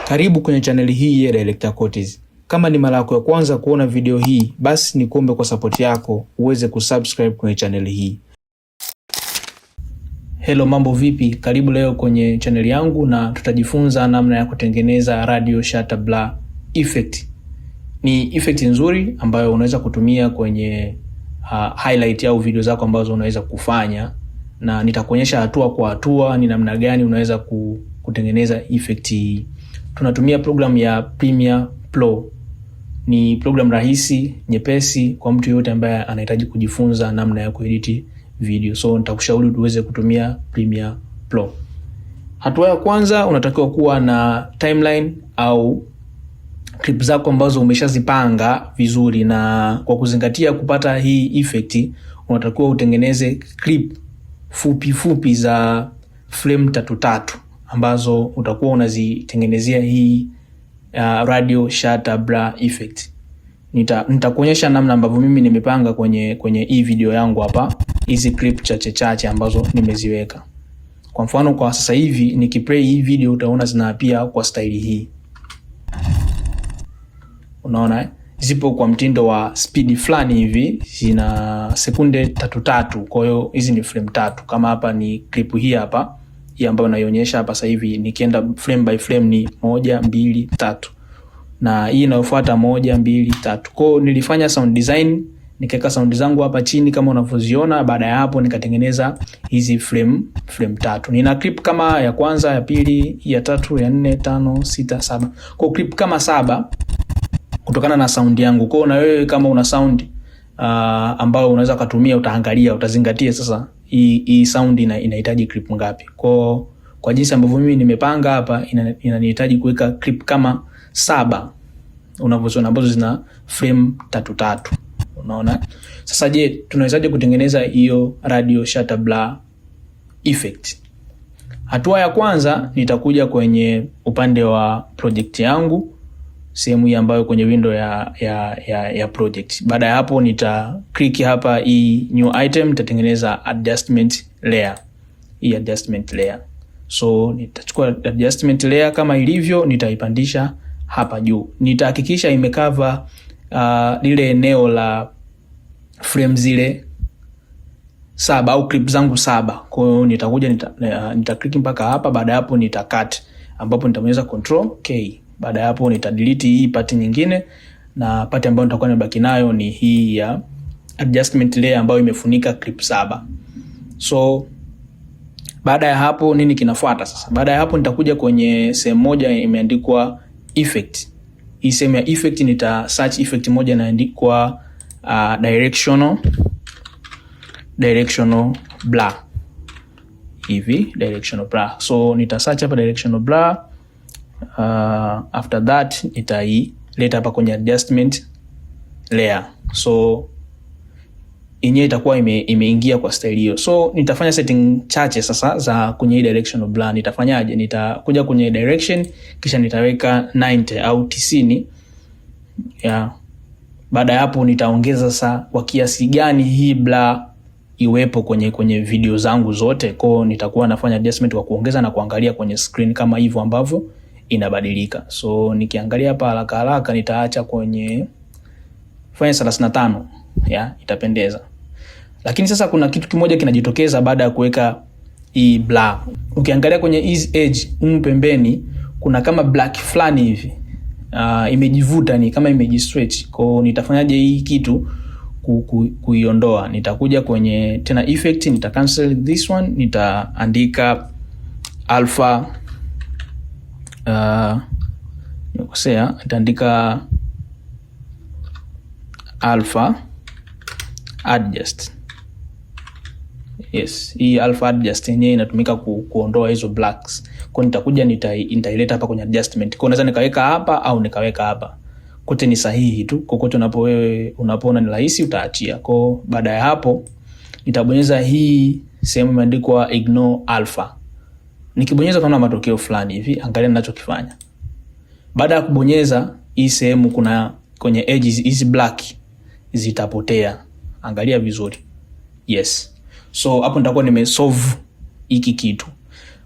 Karibu kwenye chaneli hii ya Director Curtis. Kama ni mara yako ya kwanza kuona video hii, basi ni kuombe kwa support yako uweze kusubscribe kwenye chaneli hii. Hello, mambo vipi? Karibu leo kwenye chaneli yangu na tutajifunza namna ya kutengeneza radio shutter blur effect. Ni effect nzuri ambayo unaweza kutumia kwenye highlight au video zako ambazo unaweza kufanya, na nitakuonyesha hatua kwa hatua ni namna gani unaweza kutengeneza effect hii. Tunatumia program ya Premiere Pro. Ni program rahisi, nyepesi kwa mtu yote ambaye anahitaji kujifunza namna ya kuedit video. So nitakushauri uweze kutumia Premiere Pro. Hatua ya kwanza, unatakiwa kuwa na timeline au clip zako ambazo umeshazipanga vizuri, na kwa kuzingatia kupata hii effect unatakiwa utengeneze clip fupi za frame 3 ambazo utakuwa unazitengenezea hii radio shutter blur effect. Nitakuonyesha namna ambavyo mimi nimepanga kwenye hii video yangu hapa, hizi clip chache ambazo nimeziweka. Kwa mfano, kwa sasa hivi nikiplay hii video utaona zinaapia kwa style hii. Unaona zipo kwa mtindo wa speed fulani hivi, zina sekunde 3. Kwa hiyo hizi ni frame 3. Kama hapa ni clip hii hapa, hii ambayo naionyesha hapa sasa hivi, nikienda frame by frame ni 1 2 3, na hii inayofuata 1 2 3. Kwa hiyo nilifanya sound design, nikaweka sound zangu hapa chini kama unavyoziona. Baada ya hapo nikatengeneza hizi frame 3. Nina clip kama ya kwanza, ya pili, ya tatu, ya 4, 5, 6, 7. Kwa clip kama 7 kutokana na sound yangu. Kwa na wewe kama una sound ambayo unaweza kutumia, utaangalia, utazingatia sasa hii sound inahitaji clip ngapi. Kwa jinsi ambavyo mimi nimepanga hapa, inanihitaji kuweka clip kama 7 unavyoziona, ambazo zina frame 3. Unaona? Sasa je, tunawezaje kutengeneza hiyo radio shutter blur effect? Hatua ya kwanza, nitakuja kwenye upande wa project yangu, sehemu hii ambayo kwenye window ya project. Baada ya hapo nita click hapa hii new item, nitatengeneza adjustment layer. Hii adjustment layer. So nitachukua adjustment layer kama ilivyo, nitaipandisha hapa juu. Nitahakikisha imecover lile eneo la frame zile 7 au clip zangu 7. Kwa hiyo nitakuja nita click mpaka hapa. Baada ya hapo nita cut, ambapo nitabonyeza control K. Baada ya hapo nita delete hii part nyingine, na part ambayo nitakuwa nimebaki nayo ni hii ya adjustment layer ambayo imefunika clip 7. So baada ya hapo nini kinafuata sasa? Baada ya hapo nitakuja kwenye sehemu moja imeandikwa effect. Hii sehemu ya effect nita search effect moja inaandikwa directional blur. Hivi directional blur. So nita search hapa directional blur. After that nitaileta hapa kwenye adjustment layer. So yenyewe itakuwa imeingia kwa style hiyo. So nitafanya setting chache sasa za kwenye hii directional blur. Nitafanyaje? Nitakuja kwenye direction, kisha nitaweka 90 au 90. Baada ya hapo nitaongeza sasa kwa kiasi gani hii blur iwepo kwenye video zangu zote. Kwa nitakuwa nafanya adjustment kwa kuongeza na kuangalia kwenye screen kama hivyo ambavyo inabadilika. So nikiangalia hapa haraka nitaacha kwenye fanya 35. Itapendeza. Lakini sasa kuna kitu kimoja kinajitokeza baada ya kuweka hii blur. Ukiangalia kwenye ease edge pembeni kuna kama black fulani hivi. Imejivuta, ni kama imejistretch. Kwa hiyo nitafanyaje hii kitu kuiondoa? Nitakuja kwenye tena effect, nita cancel this one, nitaandika alpha nitaandika alpha adjust. Yes, hii alpha adjust yenyewe inatumika kuondoa hizo blacks. Kwa nitakuja nitaileta hapa kwenye adjustment. Kwa naweza nikaweka hapa au nikaweka hapa. Kote ni sahihi tu. Kokote unapoona ni rahisi utaachia. Kwa baada ya hapo nitabonyeza hii sehemu imeandikwa ignore alpha. Nikibonyeza utaona matokeo fulani hivi. Angalia ninachokifanya. Baada ya kubonyeza hii sehemu, kuna kwenye edges hizi black zitapotea. Angalia vizuri. Yes. So hapo nitakuwa nimesolve hiki kitu.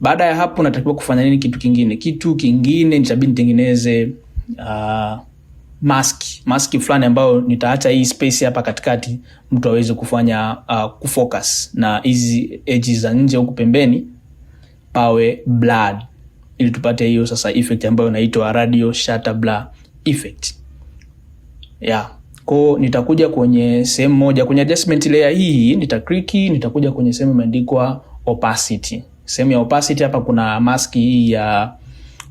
Baada ya hapo natakiwa kufanya nini? Kitu kingine nitabidi nitengeneze mask fulani ambayo nitaacha hii space hapa katikati mtu aweze kufanya kufocus, na hizi edges za nje huku pembeni pawe blurred, ili tupate hiyo sasa effect ambayo inaitwa radio shutter blur effect. Kwa nitakuja kwenye sehemu moja kwenye adjustment layer hii, nitakuja kwenye sehemu imeandikwa opacity. Sehemu ya opacity hapa kuna mask hii ya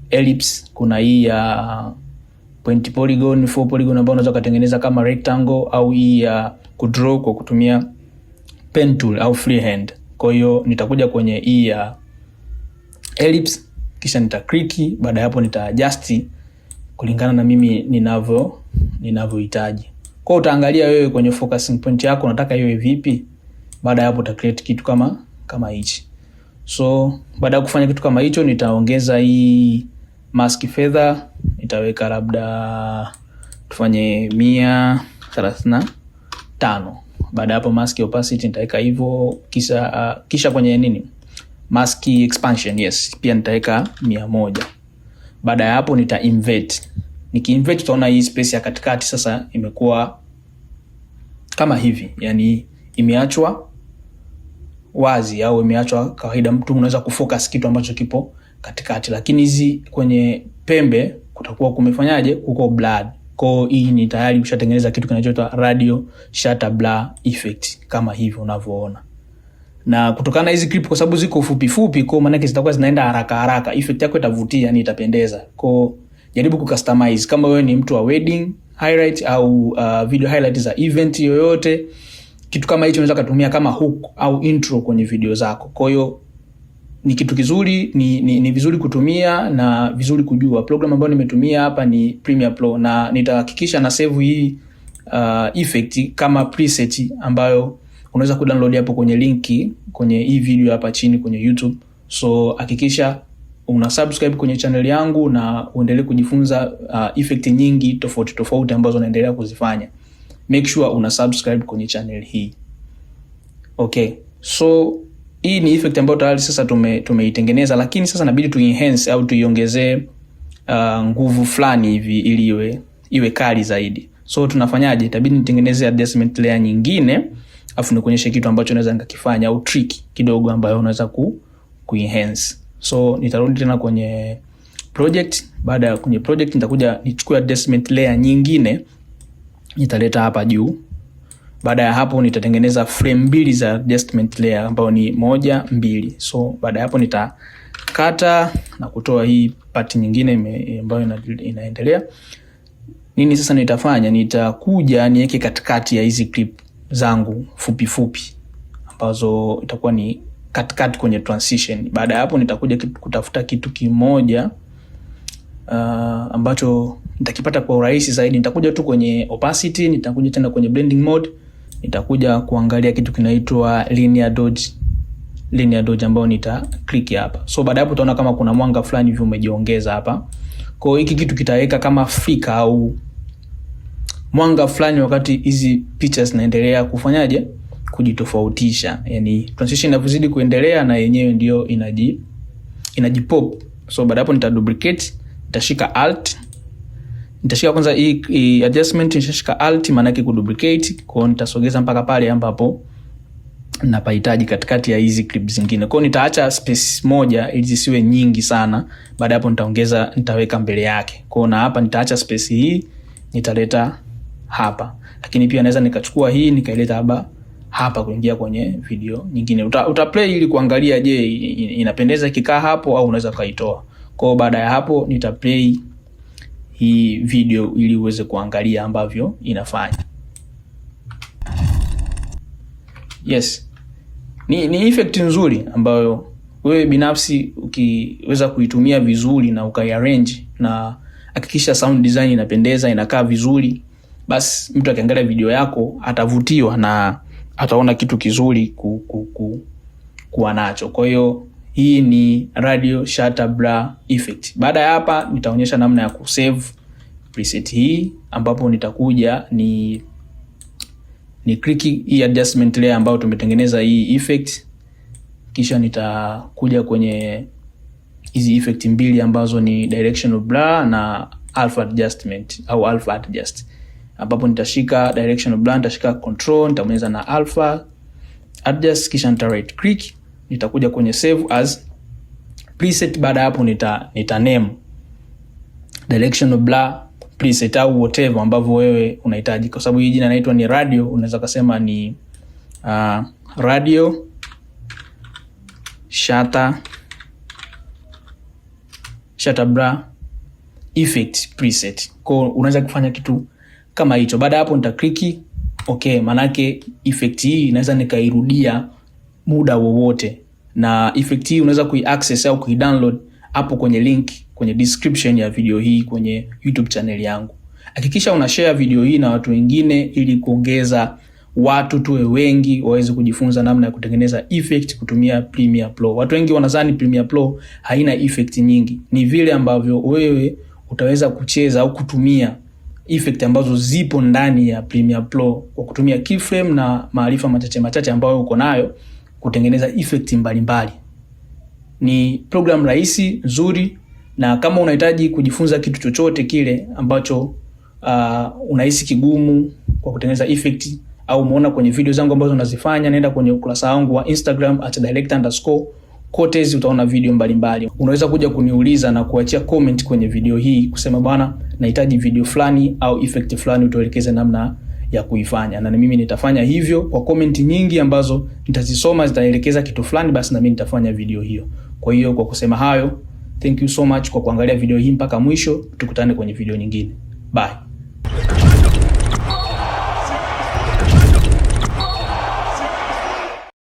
ellipse, kuna hii ya point polygon, 4 polygon ambayo unaweza kutengeneza kama rectangle, au hii ya kudraw kwa kutumia pen tool au freehand. Kwa hiyo nitakuja kwenye hii ya ellipse, kisha baada hapo nita-adjust kulingana na mimi ninavyohitaji. Kwa utaangalia wewe kwenye focusing point yako unataka iwe vipi. Baada hapo uta create kitu kama hichi. So baada ya kufanya kitu kama hicho, nitaongeza hii mask feather, nitaweka labda tufanye 135. Baada hapo mask opacity nitaweka hivyo, kisha kwenye mask expansion, yes, pia nitaweka 100. Baada ya hapo nita invert. Niki-invert tutaona hii space ya katikati sasa imekuwa kama hivi, yani imeachwa wazi au imeachwa kawaida, mtu unaweza kufocus kitu ambacho kipo katikati, lakini hizi kwenye pembe kutakuwa kumefanyaje, kuko blurred. Kwa hii ni tayari ushatengeneza kitu kinachoitwa radio shutter blur effect kama hivi unavyoona. Na kutokana na hizi clip kwa sababu ziko fupi, kwa maana yake zitakuwa zinaenda haraka, effect yako itavutia, yani itapendeza. Kwa jaribu kucustomize kama wewe ni mtu wa wedding highlight au video highlight za event yoyote, kitu kama hicho unaweza kutumia kama hook au intro kwenye video zako. Kwa hiyo ni kitu kizuri, ni vizuri kutumia na vizuri kujua. Program ambayo nimetumia hapa ni Premiere Pro, na nitahakikisha na save hii effect kama preset ambayo unaweza kudownload hapo kwenye linki kwenye hii video hapa chini kwenye YouTube. So hakikisha una subscribe kwenye channel yangu na uendelee kujifunza effect nyingi tofauti ambazo naendelea kuzifanya. Make sure una subscribe kwenye channel hii. Okay. So hii ni effect ambayo tayari sasa tumeitengeneza, lakini sasa inabidi tu enhance au tuiongezee nguvu fulani hivi ili iwe kali zaidi. So tunafanyaje? Itabidi nitengeneze adjustment layer nyingine, afu nikuonyeshe kitu ambacho naweza nikakifanya au trick kidogo ambayo unaweza ku-enhance. So nitarudi tena kwenye project. Baada ya kwenye project nitakuja nichukue adjustment layer nyingine, nitaleta hapa juu. Baada ya hapo nitatengeneza frame 2 za adjustment layer ambayo ni 1, 2. So baada ya hapo nitakata na kutoa hii part nyingine ambayo inaendelea. Nini sasa nitafanya? Nitakuja niweke katikati ya hizi clip zangu fupi ambazo itakuwa ni katikati kwenye transition. Baada ya hapo nitakuja kutafuta kitu kimoja ambacho nitakipata kwa urahisi zaidi. Nitakuja tu kwenye opacity, nitakuja tena kwenye blending mode, nitakuja kuangalia kitu kinaitwa linear dodge ambao nita click hapa. So baada hapo utaona kama kuna mwanga fulani hivi umejiongeza hapa. Kwa hiyo hiki kitu kitaweka kama flicker au mwanga fulani wakati hizi pictures zinaendelea kufanyaje, kujitofautisha. Yani transition inavyozidi kuendelea na yenyewe ndio inajipop. So baada hapo nita duplicate, nitashika alt, nitashika kwanza hii adjustment, nitashika alt maana yake kuduplicate. Kwa hiyo nitasogeza mpaka pale ambapo napahitaji katikati ya hizi clips zingine. Kwa hiyo nitaacha space moja ili zisiwe nyingi sana. Baada hapo nitaweka mbele yake. Kwa hiyo na hapa nitaacha space hii, nitaleta hapa. Lakini pia naweza nikachukua hii nikaileta hapa kuingia kwenye video nyingine. Utaplay ili kuangalia je inapendeza ikikaa hapo au unaweza kaitoa. Kwa baada ya hapo nitaplay hii video ili uweze kuangalia ambavyo inafanya. Yes. Ni effect nzuri ambayo wewe binafsi ukiweza kuitumia vizuri na ukaiarrange na hakikisha sound design inapendeza, inakaa vizuri, basi mtu akiangalia video yako atavutiwa na ataona kitu kizuri kuwa nacho. Kwa hiyo hii ni radio shutter blur effect. Baada ya hapa nitaonyesha namna ya kusave preset hii, ambapo nitakuja ni click hii adjustment layer ambayo tumetengeneza hii effect, kisha nitakuja kwenye hizi effect mbili ambazo ni directional blur na alpha adjustment au alpha adjust, ambapo nitashika directional blur, nitashika control, nitabonyeza na alpha adjust, kisha nita right click, nitakuja kwenye save as preset. Baada hapo nita name directional blur preset au whatever ambavyo wewe unahitaji, kwa sababu hii jina inaitwa ni radio, unaweza kusema ni radio shutter blur effect preset. Kwa unaweza kufanya kitu kama hicho. Baada hapo nita click okay, manake effect hii inaweza nikairudia muda wowote, na effect hii unaweza kuiaccess au kuidownload hapo kwenye link kwenye description ya video hii kwenye YouTube channel yangu. Hakikisha una share video hii na watu wengine ili kuongeza watu tuwe wengi waweze kujifunza namna ya kutengeneza effect kutumia Premiere Pro. Watu wengi wanadhani Premiere Pro haina effect nyingi. Ni vile ambavyo wewe utaweza kucheza au kutumia effect ambazo zipo ndani ya Premiere Pro kwa kutumia keyframe na maarifa machache ambayo uko nayo kutengeneza effect mbalimbali. Ni program rahisi, nzuri, na kama unahitaji kujifunza kitu chochote kile ambacho unahisi kigumu kwa kutengeneza effect, au umeona kwenye video zangu ambazo nazifanya, nenda kwenye ukurasa wangu wa Instagram @director_Cortez, utaona video mbalimbali. Unaweza kuja kuniuliza na kuachia comment kwenye video hii kusema bwana, nahitaji video fulani au effect fulani, utuelekeze namna ya kuifanya, na mimi nitafanya hivyo. Kwa comment nyingi ambazo nitazisoma zitaelekeza kitu fulani, basi na mimi nitafanya video hiyo. Kwa hiyo kwa kusema hayo, thank you so much kwa kuangalia video hii mpaka mwisho. Tukutane kwenye video nyingine. Bye.